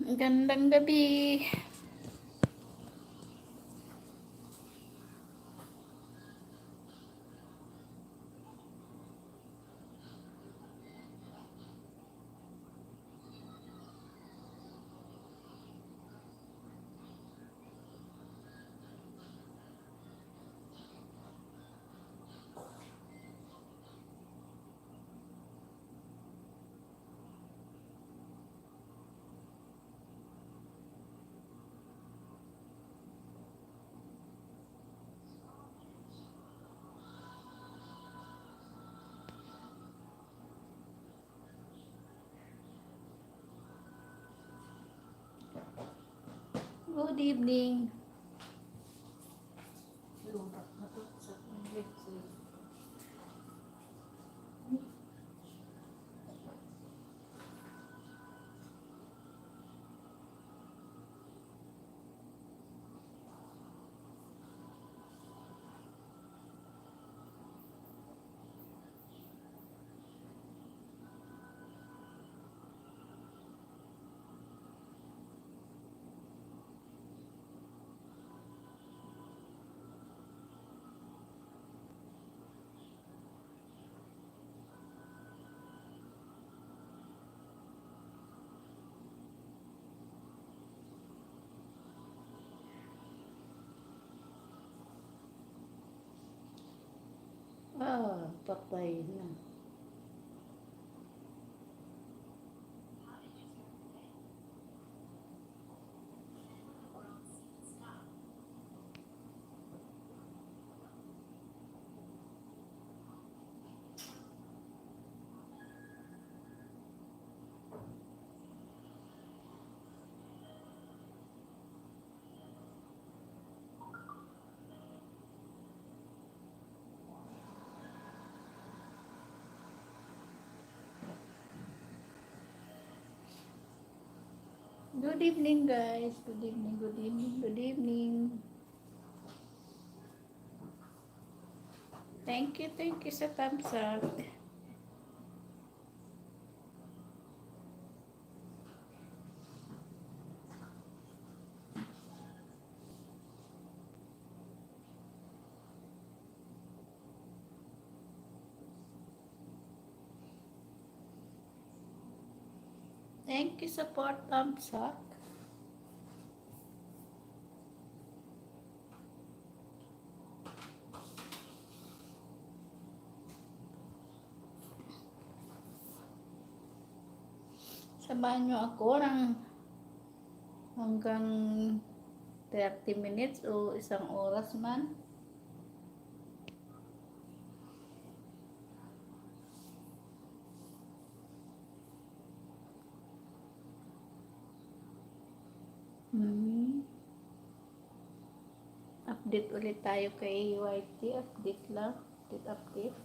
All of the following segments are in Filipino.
Gandang gabi. Good evening. Patay na. Good evening, guys. Good evening, good evening, good evening. Thank you sa thumbs up. Thank you sa 4 thumbs up. Samahan nyo ako ng hanggang 30 minutes o isang oras man. Update ulit tayo kay YT. Update lang. Update.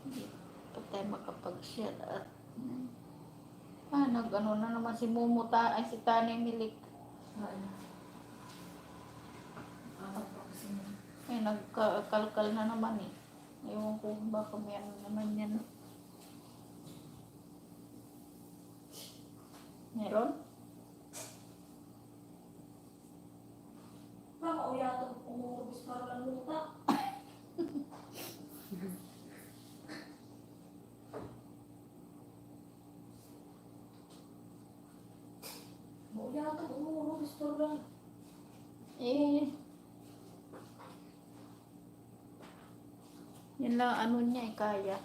Hindi pa tayo makapag-share at nag-ano na naman si Mumuta ay si Tani Milik. Ay, nagkalkal na naman eh. Ewan ko baka may ano naman yan. Meron? Baka o yata umurubis para lang luta. O yata umurubis para lang. Yan lang ano niya eh, kaya.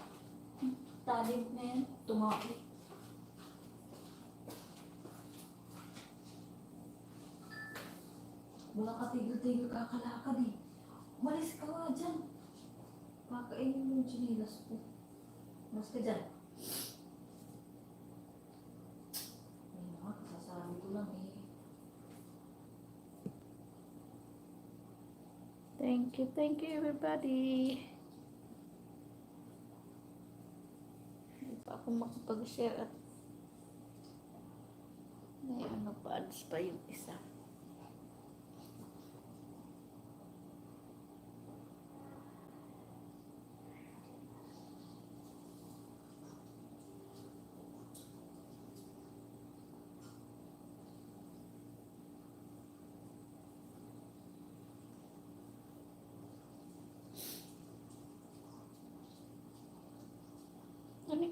Talib na yan, tumaki. Wala ka tigil-tigil kakalakad eh. Umalis ka nga dyan. Pakainin mo yung chinilas ko. Mas ka dyan. Ay mga, kasasabi ko lang eh. Thank you everybody. Hindi pa ako makapag-share at may ano pa, ads pa yung isa.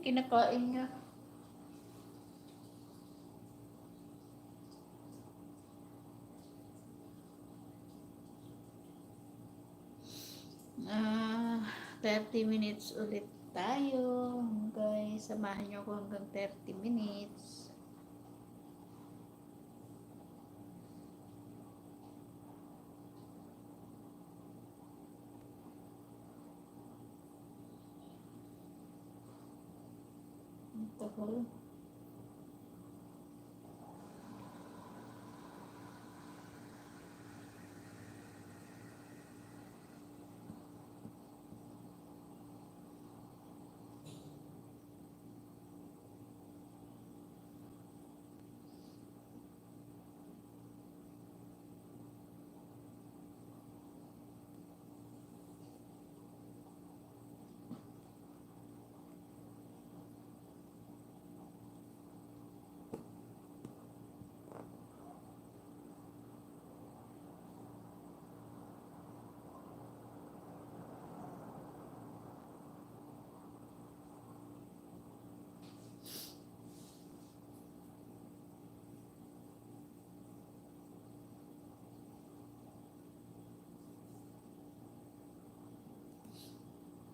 kinakain niya. Ah, 30 minutes ulit tayo. Guys, samahan niyo ako hanggang 30 minutes. Ang tagal.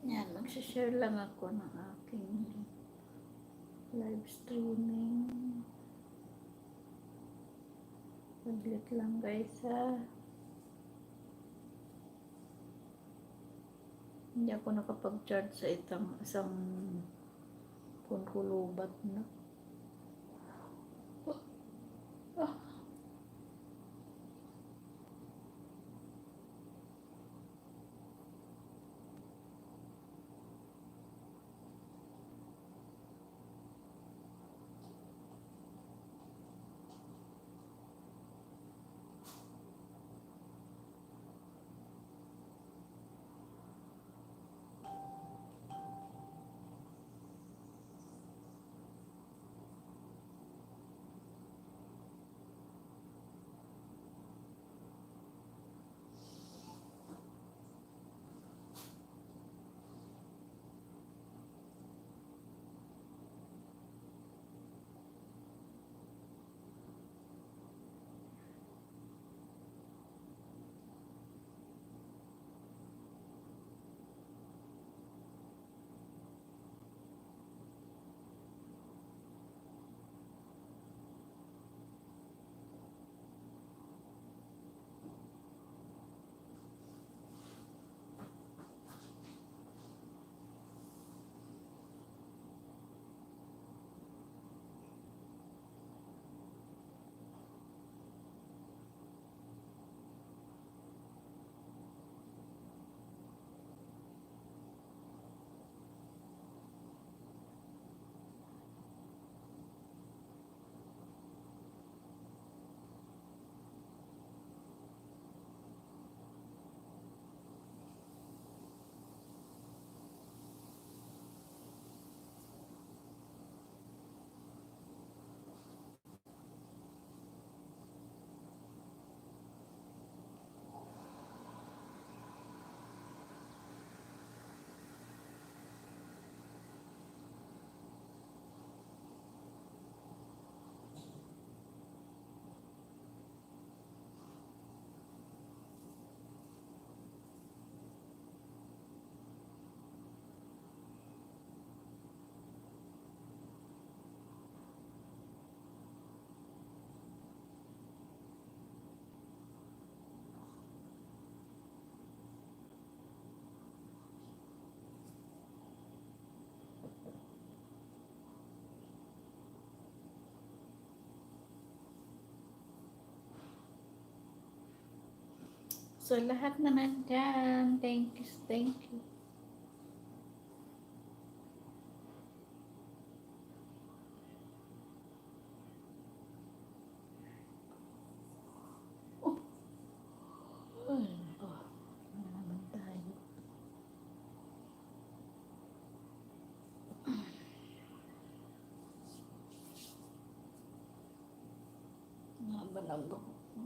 Yan, magsishare lang ako ng aking live streaming. Saglit lang guys ha. Hindi ako nakapag-charge sa isang phone ko, lubat na. Ah, so lahat na nandyan, thank you, thank you. Oh, ay, oh, ano naman tayo. Haba ng buhok ko.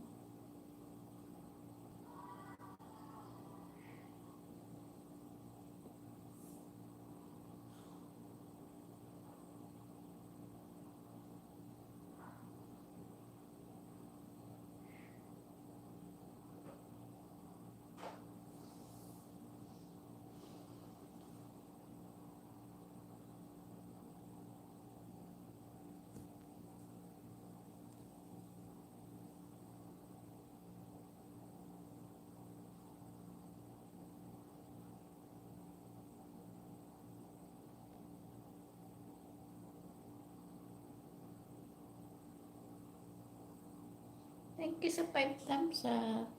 Thank you sa 5 thumbs up.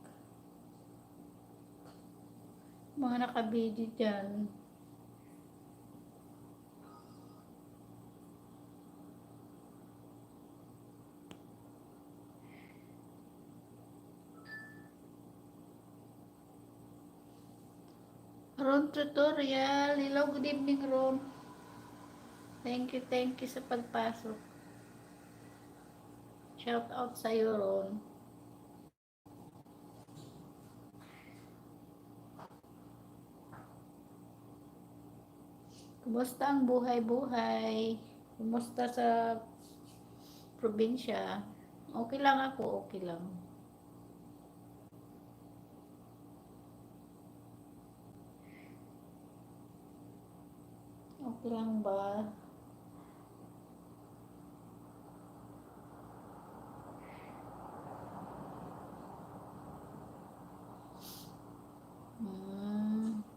Mga nakabidyo dyan. Ron Tutorial. Hello, good evening, Ron. Thank you sa pagpasok. Shout out sa'yo, Ron. Kumusta ang buhay-buhay? Kumusta sa probinsya? Okay lang ako, okay lang. Okay lang ba?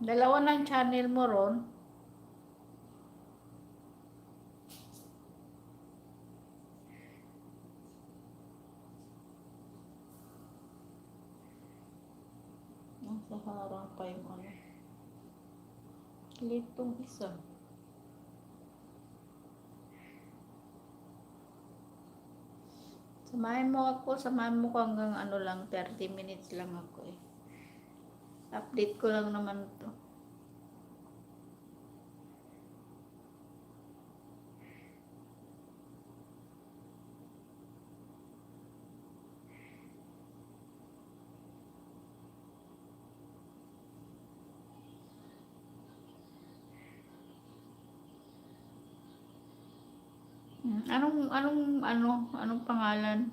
Dalawa ng channel mo, Ron. Nasa harang pa yung ano. Litong isa. Samahan mo ko hanggang ano lang, 30 minutes lang ako eh. Update ko lang naman to. Anong pangalan?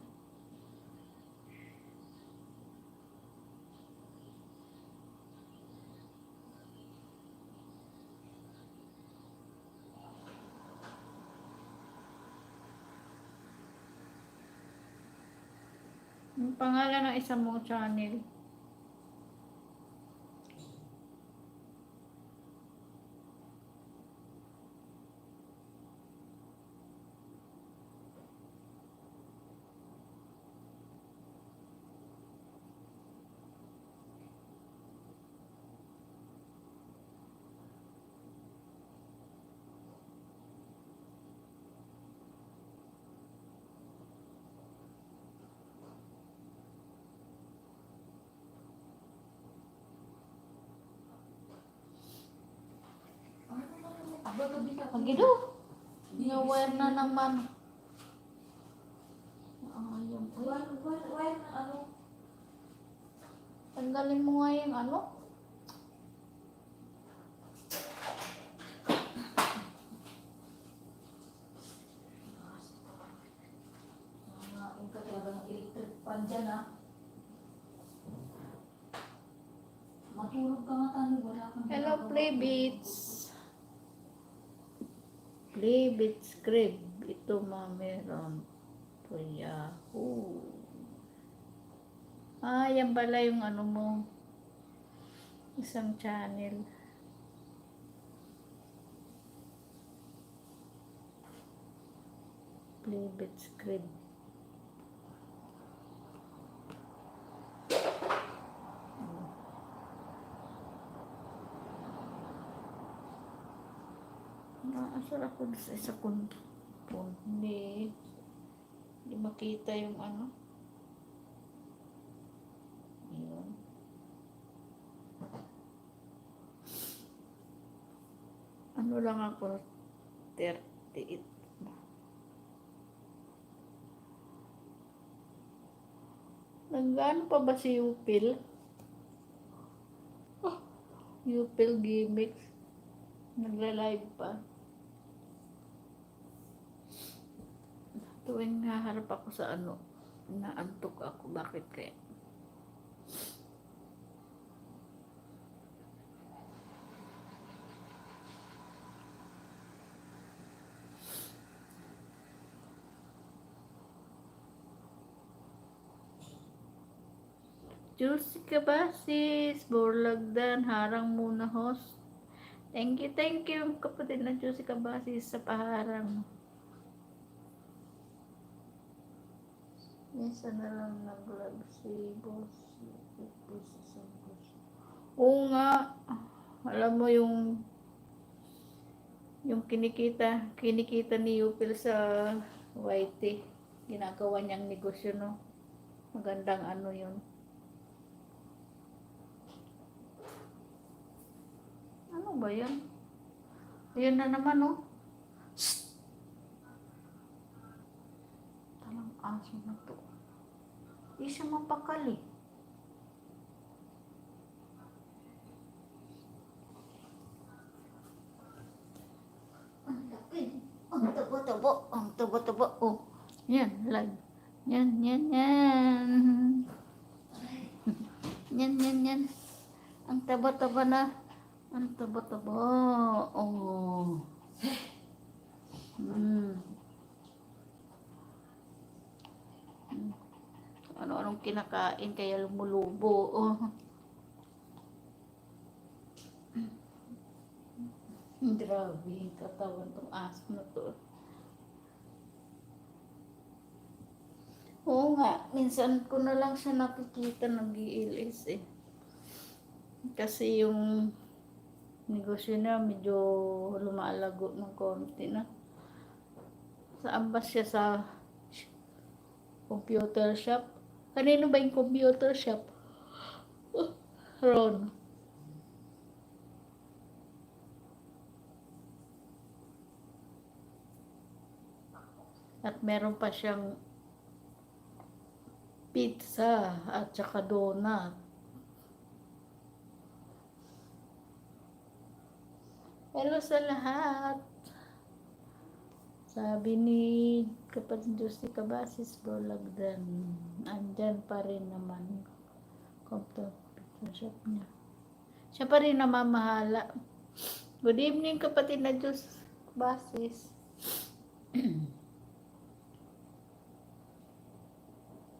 Anong pangalan ng isa mong channel? Magido. Wire na naman. Ayun. Wire na ano? Tanggalin mo nga yung ano. Ang talaga ng electric pan dyan ah. Matulog ka nga tani, wala kang Hello, ginagawa. Playbeats. Playbeats Crib. Ito meron. To Yahoo. Yan pala yung ano mo. Isang channel. Playbeats Crib. Naasar ako sa isa kong phone. Hindi makita yung ano. Ayun. Ano lang ako, 38. Nagano pa ba si Upil? Upil gimmicks. Nagla-live pa. Tuwing haharap ako sa ano, naantok ako. Bakit kaya? Juicy Kabasis, Borlagdan, harang muna host. Thank you kapatid na Juicy Kabasis sa paharang. Minsan na lang nag-live si boss. Oo nga. Alam mo yung kinikita ni Yupil sa YT. Ginagawa niyang negosyo, no? Magandang ano yun. Ano ba yan? Ayan na naman, no? Talang aso na to. Di siya mapakali. Ang laki. Ang tabo-tabo. Ang tabo-tabo. Oh. Yan, live. Yan, yan, yan. Yan, yan, yan. Ang taba-taba na. Ang taba-taba. Oh. Ano-anong kinakain kaya lumulubo. Oh. Grabe, katawan tong aso na to. Oo nga, minsan ko na lang siya nakikita nag-iilis eh. Kasi yung negosyo niya medyo lumalago ng konti na. Saan ba siya sa computer shop? Kanino ba yung computer shop? Ron. At meron pa siyang pizza at saka donut. Hello sa lahat. Sabi ni kapatid Josie Cabasis, Bolagdan, andyan pa rin naman. Computer shop niya. Siya pa rin namamahala. Good evening kapatid na Diyos Cabasis.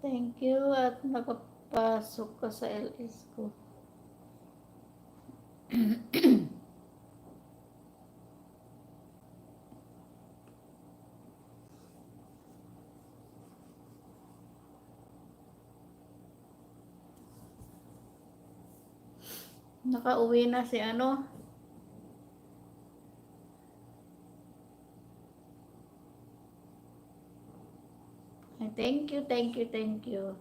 Thank you at nakapasok ka sa LS ko. Nakauwi na si ano? Ay, thank you, thank you, thank you.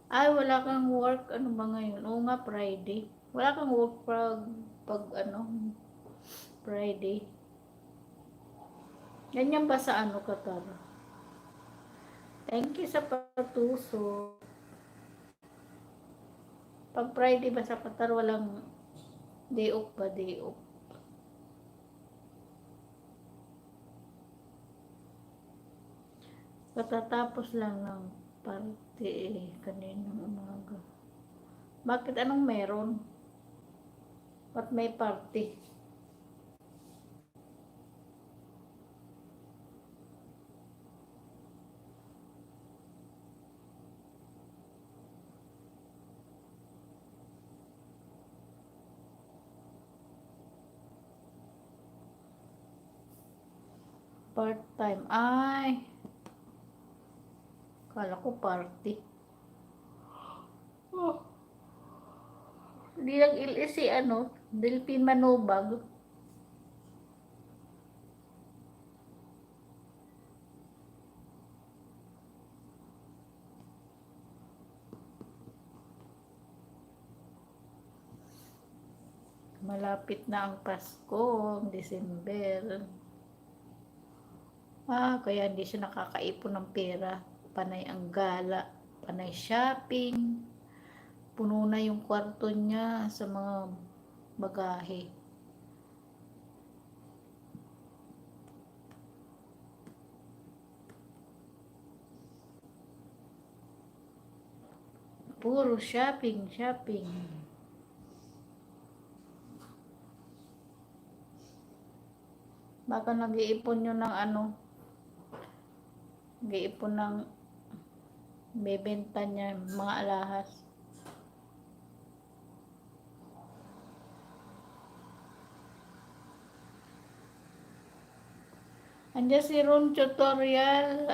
Ay, wala kang work. Ano ba ngayon? Oo nga, Friday. Wala kang work pag ano, Friday. Ganyan ba sa ano, Qatar? Thank you sa pagtuso. Pag Friday ba sa Qatar, walang day off ba? Day off. Katatapos lang ng party kaninang umaga. Bakit anong meron? Ba't may party? Part-time. Ay, kala ko party. Oh. Hindi lang ilis si ano, Delphin Manobag. Malapit na ang Pasko, December. Kaya hindi siya nakakaipon ng pera. Panay ang gala, panay shopping. Puno na yung kwarto niya sa mga bagahe. Puro shopping, shopping. Baka nag-iipon yun ng ano, nag-iipon ng bebenta niya, mga alahas. Andiyan si Ron Tutorial,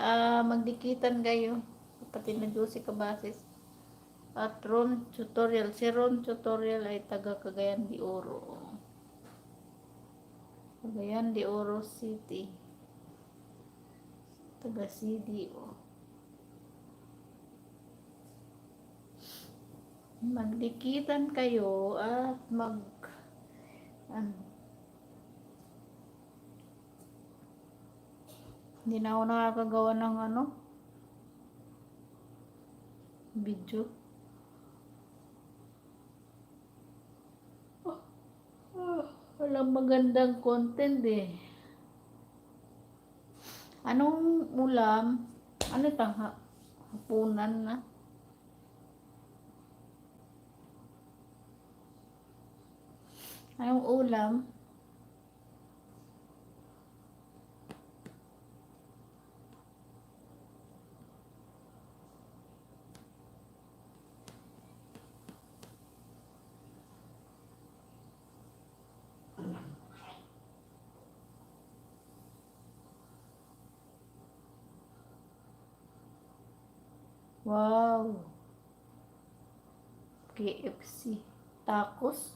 magdikitan kayo. kapatid na Josie Cabasis. At Ron Tutorial. Si Ron Tutorial ay taga Cagayan de Oro. Cagayan de Oro City. Taga CDO. Magdikitan kayo at ano, hindi na ako nakakagawa ng video. Walang magandang content eh. Anong ulam? Ano hapunan na? Anong ulam? Wow. KFC. Tacos.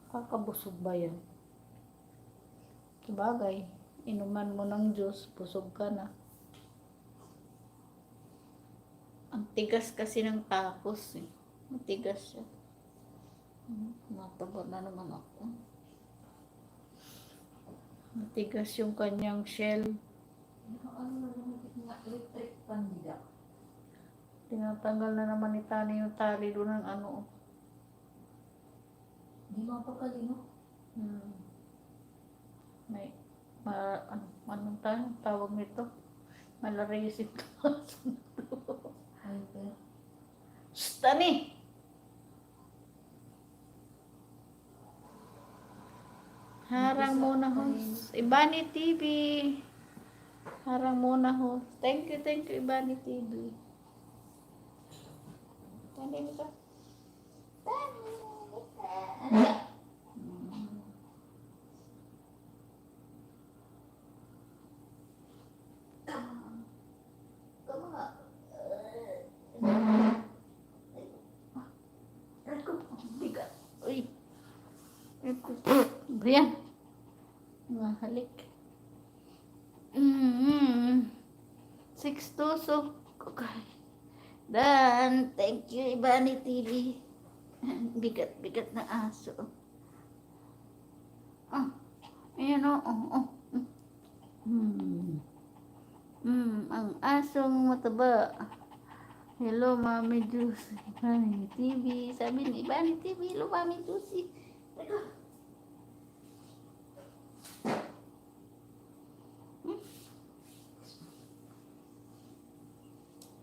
Kakabusog ba yan? Sabagay, inuman mo ng juice, busog ka na. Ang tigas kasi ng tacos eh. Matigas siya. Mataba na naman ako. Matigas yung kanyang shell. Ano na naman nga electric pandida. Tinatanggal na naman ni Tani yung tali doon ng Di mapakalino. May, anong tawag nito? Malarisip. Ay, pero. Tani! Harang muna ho. Ibani TV. Harang muna ho. Thank you, Ibani TV. Tani nito. Bigat. Uy. Brian. Mga halik. 6 tusok. Okay. Dan, thank you, Ibani TV. Bigat na aso. Ayan o. Ang asong mataba. Hello, Mami Juicy. Ibani TV. Sabi ni Ibani TV, hello, Mami Juicy. Teka.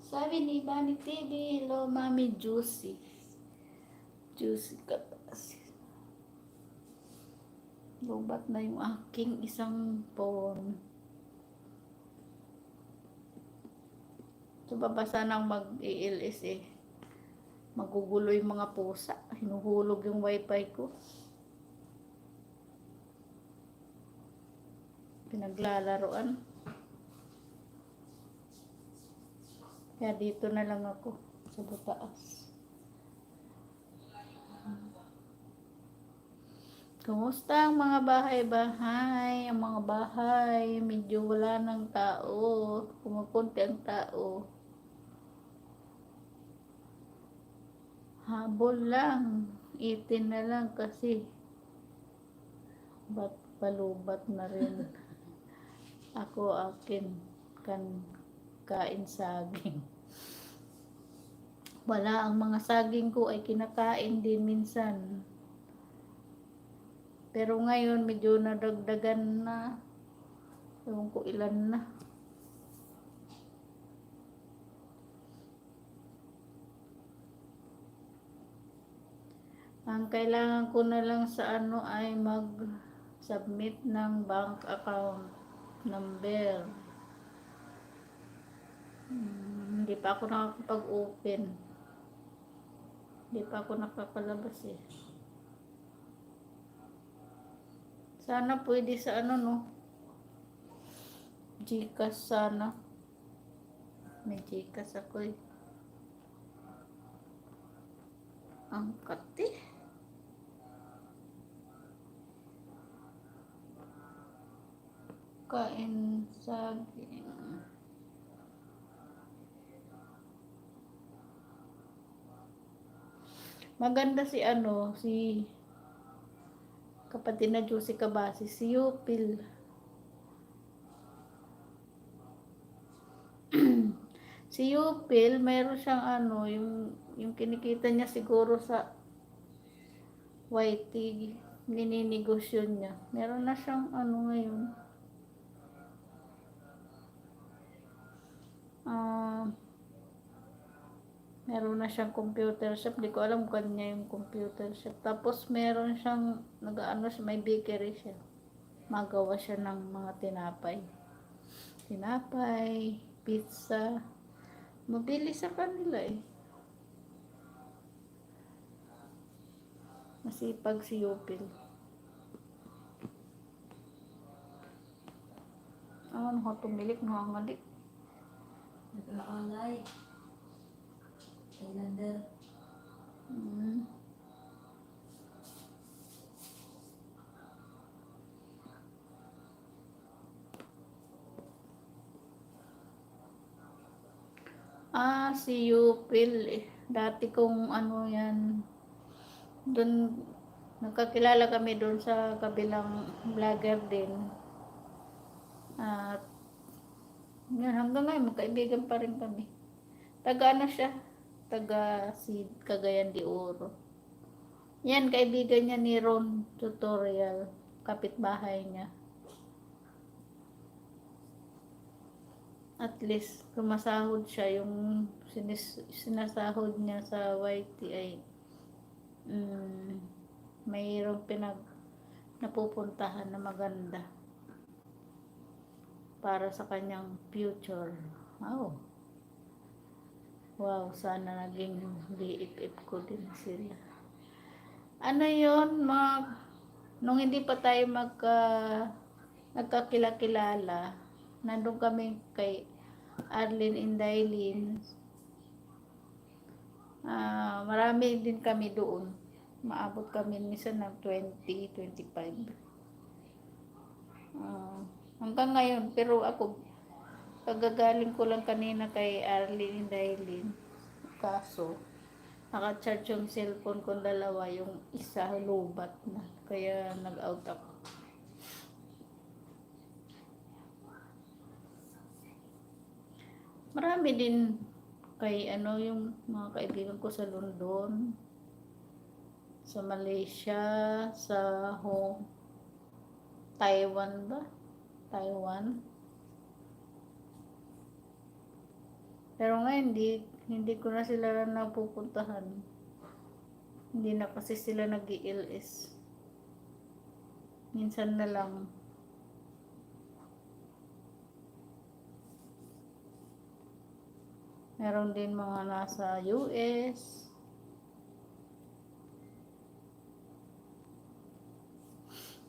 Sabi ni Ibani TV, hello, Mami Juicy. Juicy Cabasis. Lubat na yung aking isang phone. So, babasa nang mag-ALS eh. Magugulo yung mga pusa. Hinuhulog yung wifi ko. Pinaglalaroan. Kaya dito na lang ako sa butaas. Kumusta ang mga bahay-bahay? Ang mga bahay, medyo wala ng tao. Kumukunti ang tao. Habol lang. 18 na lang kasi. Palubat na rin. Ako akin kain saging. Wala, ang mga saging ko ay kinakain din minsan. Pero ngayon medyo nadagdagan na. Ewan ko ilan na. Ang kailangan ko na lang sa ay mag-submit ng bank account number. Hindi pa ako nakakapag-open. Hindi pa ako nakakalabas eh. Sana pwede sa no? Gcash sana. May chikas ako eh. Ang kati. Kain saging. Maganda si si kapatid na Juicy Kabasi, si Yupil. Si Yupil, mayroon siyang yung kinikita niya siguro sa YT, nininegosyo niya. Meron na siyang ngayon. Meron na siyang computer shop. Di ko alam kung kanya yung computer shop. Tapos meron siyang, may bakery siya. Magawa siya ng mga tinapay. Tinapay, pizza. Mabilis sa kanila eh. Masipag si Yupil. Ano tumilik, nakangalik. Nag-aalay. Thailander. Si Yupil eh. Dati kong yan. Doon, nagkakilala kami doon sa kabilang vlogger din. At yan, hanggang ngayon magkaibigan pa rin kami. Taga siya? Taga Cagayan de Oro. Yan, kaibigan niya ni Ron Tutorial. Kapitbahay niya. At least, kumasahod siya. Yung sinasahod niya sa YT ay mayroong napupuntahan na maganda para sa kanyang future. Wow, sana naging BFF ko din sila. Yun, nung hindi pa tayo nagkakilala, nandun kami kay Arlene Indaylin. Marami din kami doon. Maabot kami minsan ng 20, 25. Hanggang ngayon, pero ako, pagagaling ko lang kanina kay Arlene Indaylin. Kaso, naka-charge yung cellphone ko dalawa, yung isa lubat na. Kaya nag-out ako. Marami din kay yung mga kaibigan ko sa London, sa Malaysia, sa Taiwan ba? Taiwan. Pero ngayon hindi ko na sila napupuntahan. Hindi na kasi sila nag-i-LS. Minsan na lang. Meron din mga nasa US.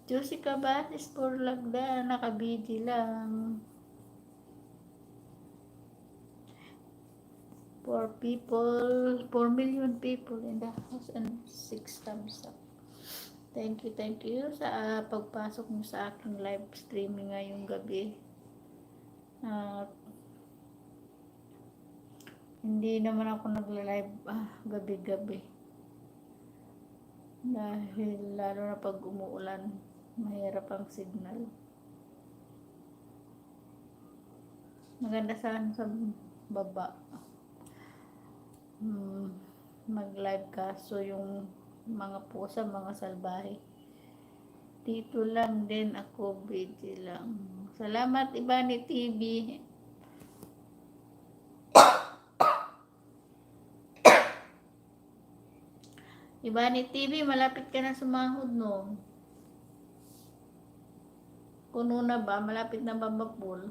Juicy Kabasi for Langga, nakabidi lang. 4 million people in the house and 6 thumbs up. Thank you sa pagpasok mo sa aking live streaming ngayong gabi. Hindi naman ako nagla-live gabi-gabi. Dahil lalo na pag umuulan, mahirap ang signal. Maganda sana sa baba. Mag-live ka. So yung mga pusa, mga salbahe. Dito lang din ako, busy lang. Salamat Ibani TV. Ibani TV, malapit ka na sumahod, no? Puno na ba? Malapit na ba mapul?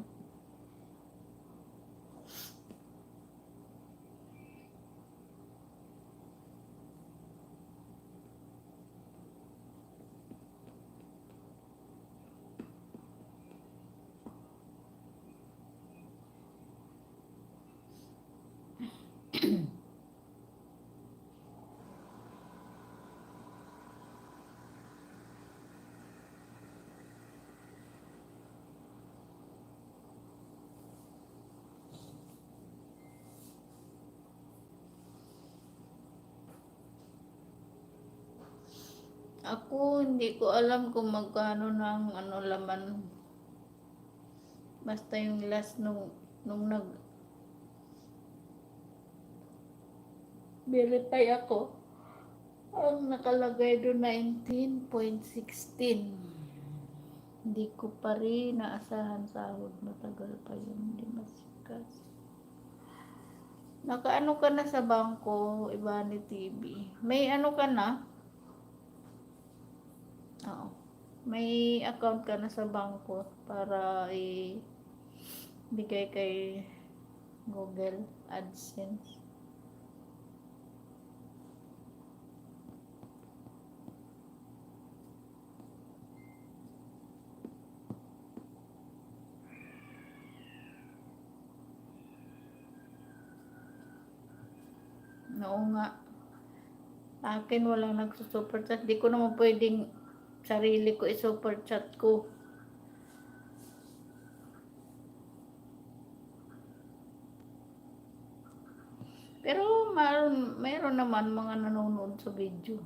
Ako, hindi ko alam kung magkano ng ano laman. Basta yung last nung verify ako, ang nakalagay doon 19.16. Hindi ko pa rin naasahan sahod. Matagal pa yun. Hindi masikas. Nakaano ka na sa bangko, iba ni TV. May ano ka na? Oo. May account ka na sa bangko para ibigay kay Google AdSense. Oo nga. Akin walang nagsusuper chat. Di ko naman pwedeng sarili ko i-super chat ko. Pero mayroon naman mga nanonood sa video.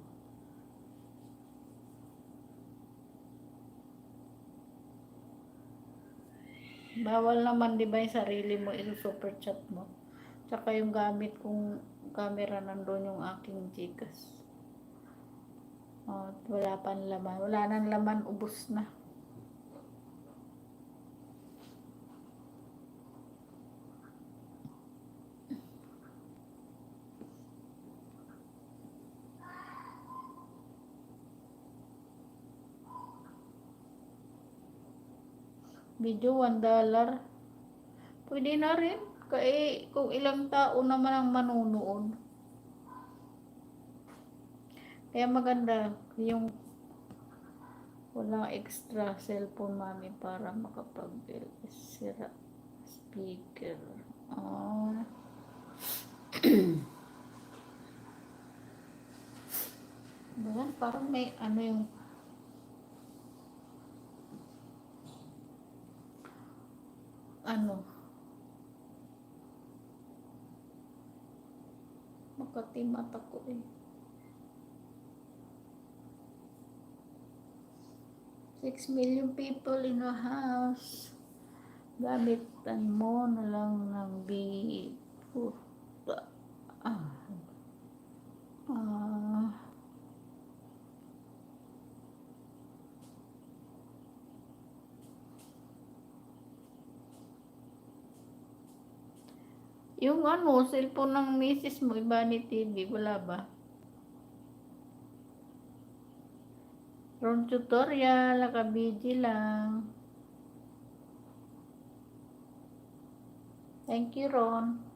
Bawal naman, di ba, yung sarili mo i-super chat mo. Tsaka yung gamit kong camera, nandun yung aking Gcash. Oh, wala pang laman. Wala nang laman, ubos na. Video, $1. Pwede na rin. Kaya kung ilang tao naman ang manunood. Kaya maganda yung walang extra cellphone, mami, para makapag-sira speaker. Oh. Ayan, parang may ano yung ano, makati mata ko eh. 6 million people in a house. Gamitan mo na lang ng puta. Yung ano, cellphone ng misis mo, iba ni TV, wala ba? Ron tutorial, nakabidyo lang. Thank you, Ron.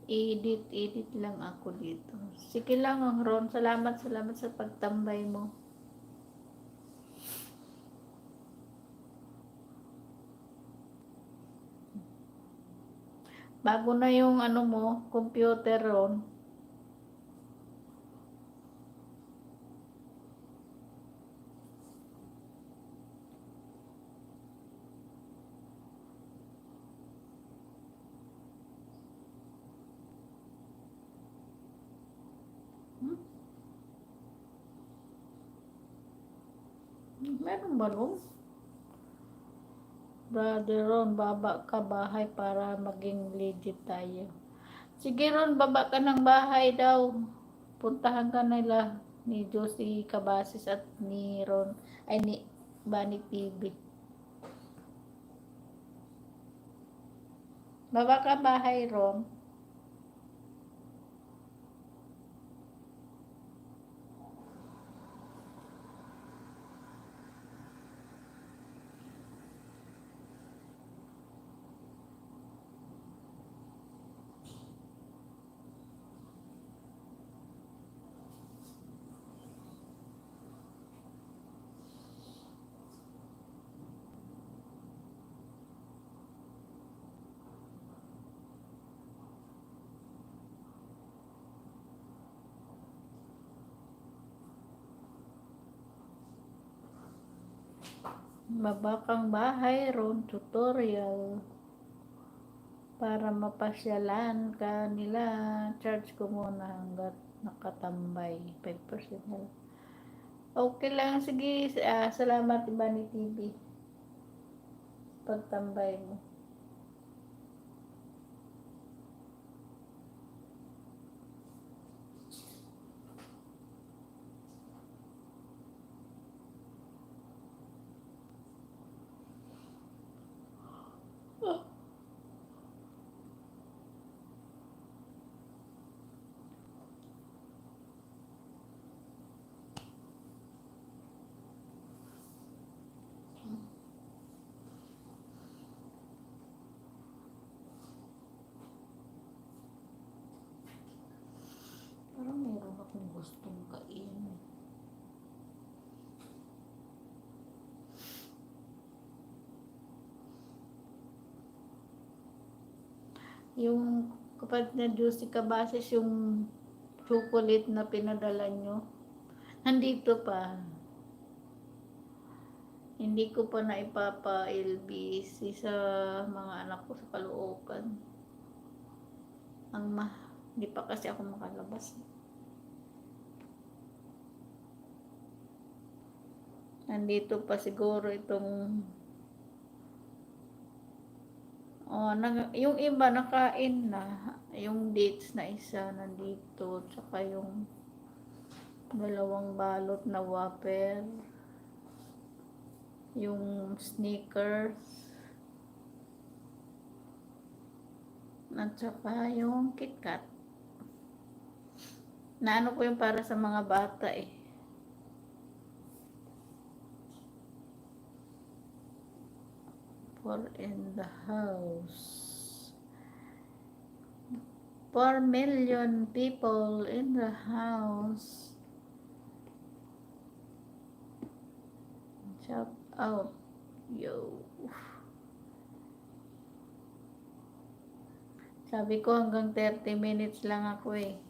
Edit lang ako dito. Sige lang, Ron. Salamat sa pagtambay mo. Bago na yung ano mo, computer, Ron. Meron ba nun? Brother Ron, baba ka bahay para maging legit tayo. Sige, Ron, baba ka ng bahay daw. Puntahan ka nila ni Josie Cabasis at ni Ron, ay ni Bani TV. Baba ka bahay, Ron. mabakang bahay ron, tutorial. Para mapasyalan ka nila, charge ko muna hanggat nakatambay. 5% na lang. Okay lang, sige. Salamat iba ni TV. Pagtambay mo. Parang meron akong gustong kainin. Yung kapatid na Juicy Cabases, yung chocolate na pinadala nyo, nandito pa. Hindi ko pa na ipapa-LBC sa mga anak ko sa Caloocan. Hindi pa kasi ako makalabas. Nandito pa siguro itong yung iba nakain na, yung dates na isa nandito, tsaka yung 2 balot na wafer, yung sneakers, at tsaka yung KitKat. Naano ko yung para sa mga bata eh. Four in the house. 4 million people in the house. Shout out. Yo. Sabi ko hanggang 30 minutes lang ako eh.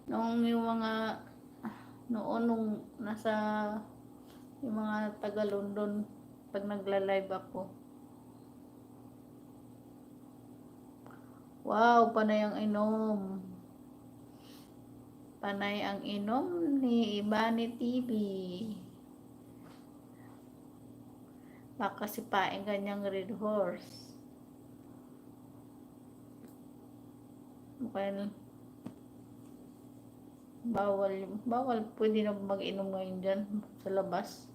Noong yung mga nung nasa yung mga taga London pag nagla-live ako. Wow, panay ang inom. Panay ang inom ni Ibani TV. Baka sipain kanyang red horse. Mukhang bawal pwede na mag-inom ngayon dyan sa labas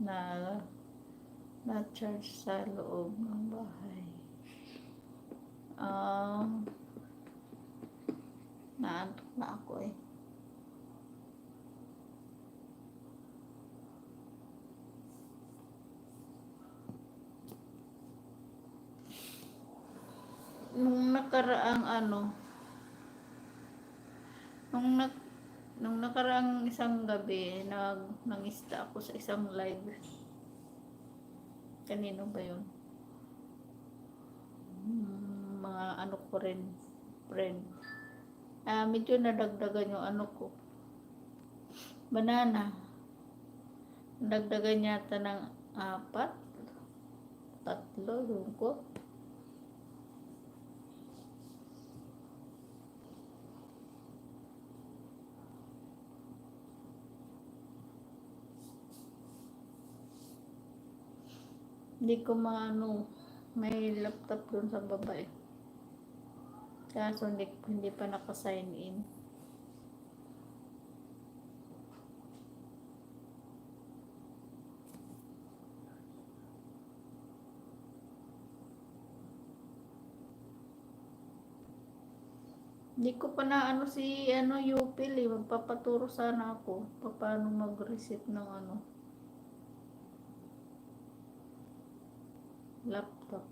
na charge sa loob ng bahay. Naantok na ako eh. Nung nakaraang isang gabi, nangista ako sa isang live. Kanino ba yun? Mga ano ko rin, friend. Medyo nadagdagan yung ano ko. Banana. Nadagdagan yata ng 4, 3, yung ko. Hindi ko maano, may laptop dun sa baba eh. Kaso hindi pa naka-sign in. Hindi ko pa na si Upil eh. Magpapaturo sana ako paano mag-reset ng laptop.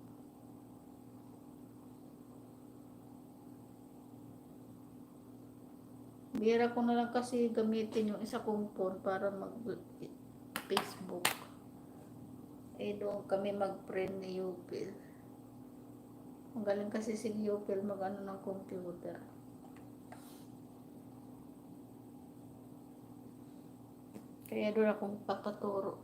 Bira ko na lang kasi gamitin yung isa kong phone para mag-Facebook. Doon kami mag-friend ni Upil. Magaling kasi si Giopel mag-ano ng computer. Kaya doon akong papaturo.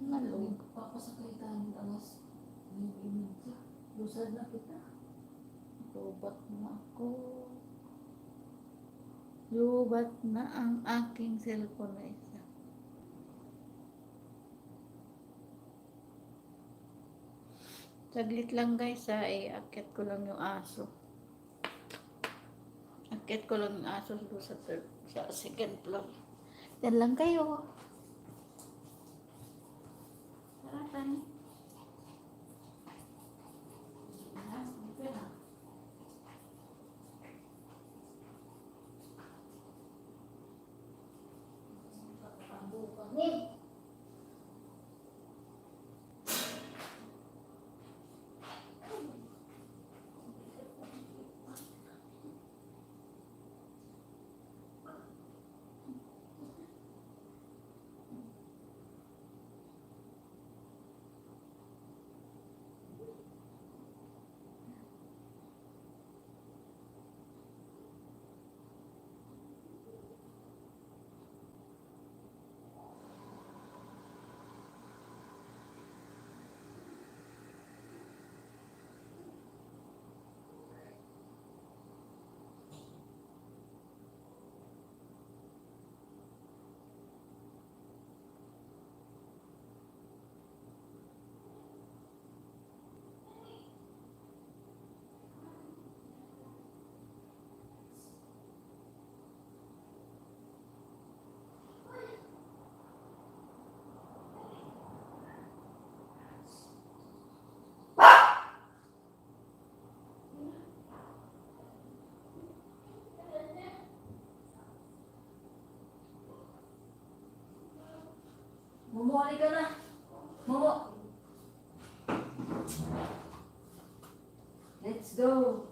Malung. Papasakay tayo ng angas. May ka. Lusad na kita. Lubat na ako. Lubat na ang aking cellphone na isa. Saglit lang guys ha, akit ko lang yung aso. Akit ko lang yung aso doon sa second floor. Yan lang kayo. Tara tayo. Momo, halika na. Momo. Let's go.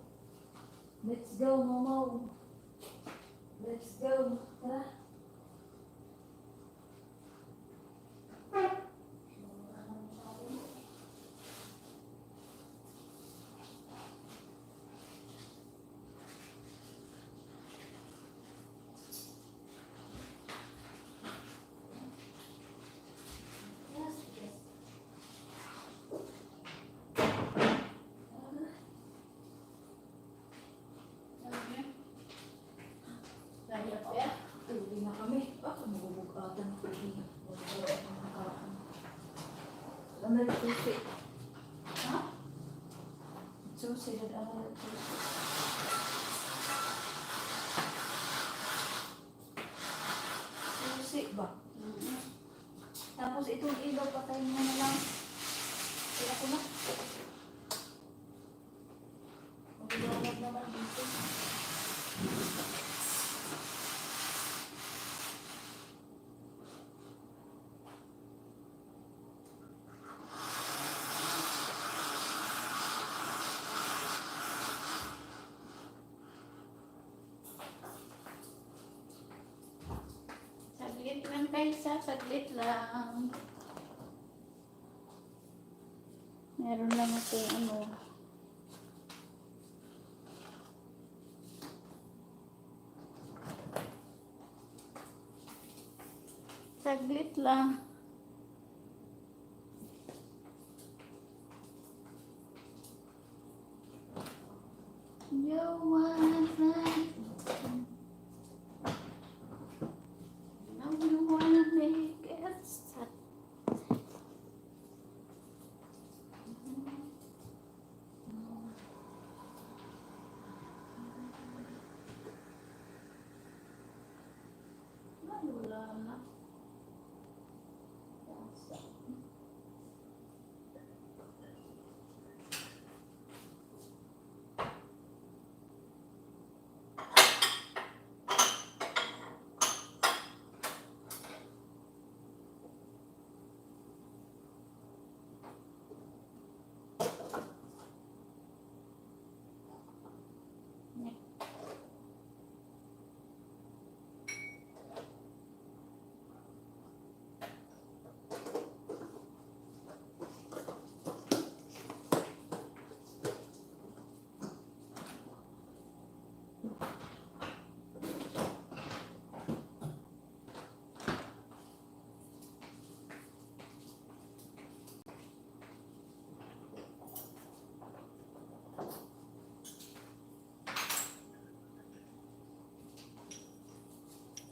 Let's go, Momo. Let's go. Tara. Uwi na kami. Nabubugatan ako din. Alam na rin susi. Ha? Susi na alam na rin susi. Susi ba? Tapos itong ilaw patayin mo na lang. Kaya ko na. Magbawag naman dito. Saglit lang kaysa, saglit lang. Meron lang ito ano. Saglit lang. You wanna fly. Now you wanna make it stop. Ay, wala na.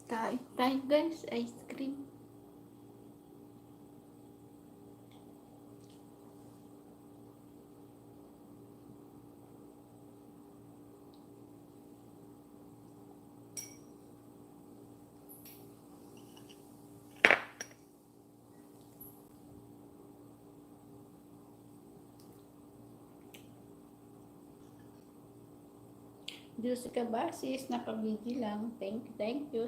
Kain tayo guys, ice cream. Juicy ka ba sis? Nakabigi lang. Thank you, thank you.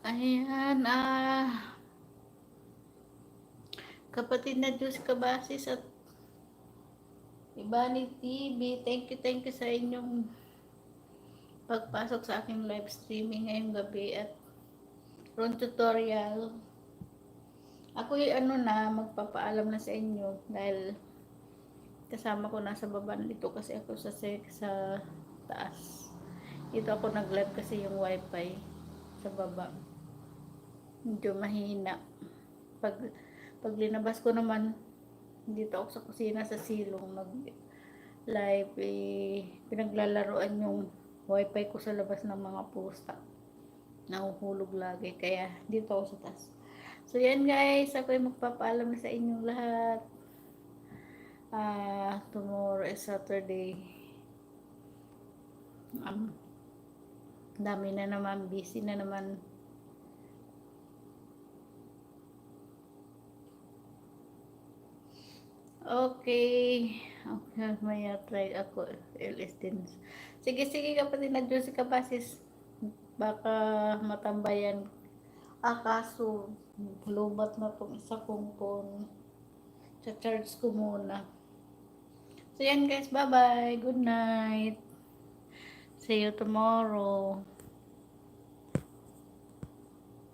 Ayan, kapatid na Diyos Kabasis at Ibani TV, thank you sa inyong pagpasok sa aking live streaming ngayong gabi at ron tutorial. Ako magpapaalam na sa inyo dahil kasama ko nasa baba dito kasi ako sa taas. Dito ako nag-live kasi yung wifi sa baba. Medyo mahina. Pag linabas ko naman, dito ako sa kusina sa silong nag-live, pinaglalaroan yung wifi ko sa labas ng mga pusa. Nahuhulog lagi, kaya dito ako sa taas. So yan guys, ako ay magpapaalam na sa inyong lahat. Tomorrow is Saturday. Dami na naman, busy na naman. Okay, maya try ako LS din. Sige kapatid na Diyos Kabasis, baka matambayan. Kaso lubat na tong isa kong phone. Cha-charge ko muna. So yan guys, bye bye, good night, see you tomorrow.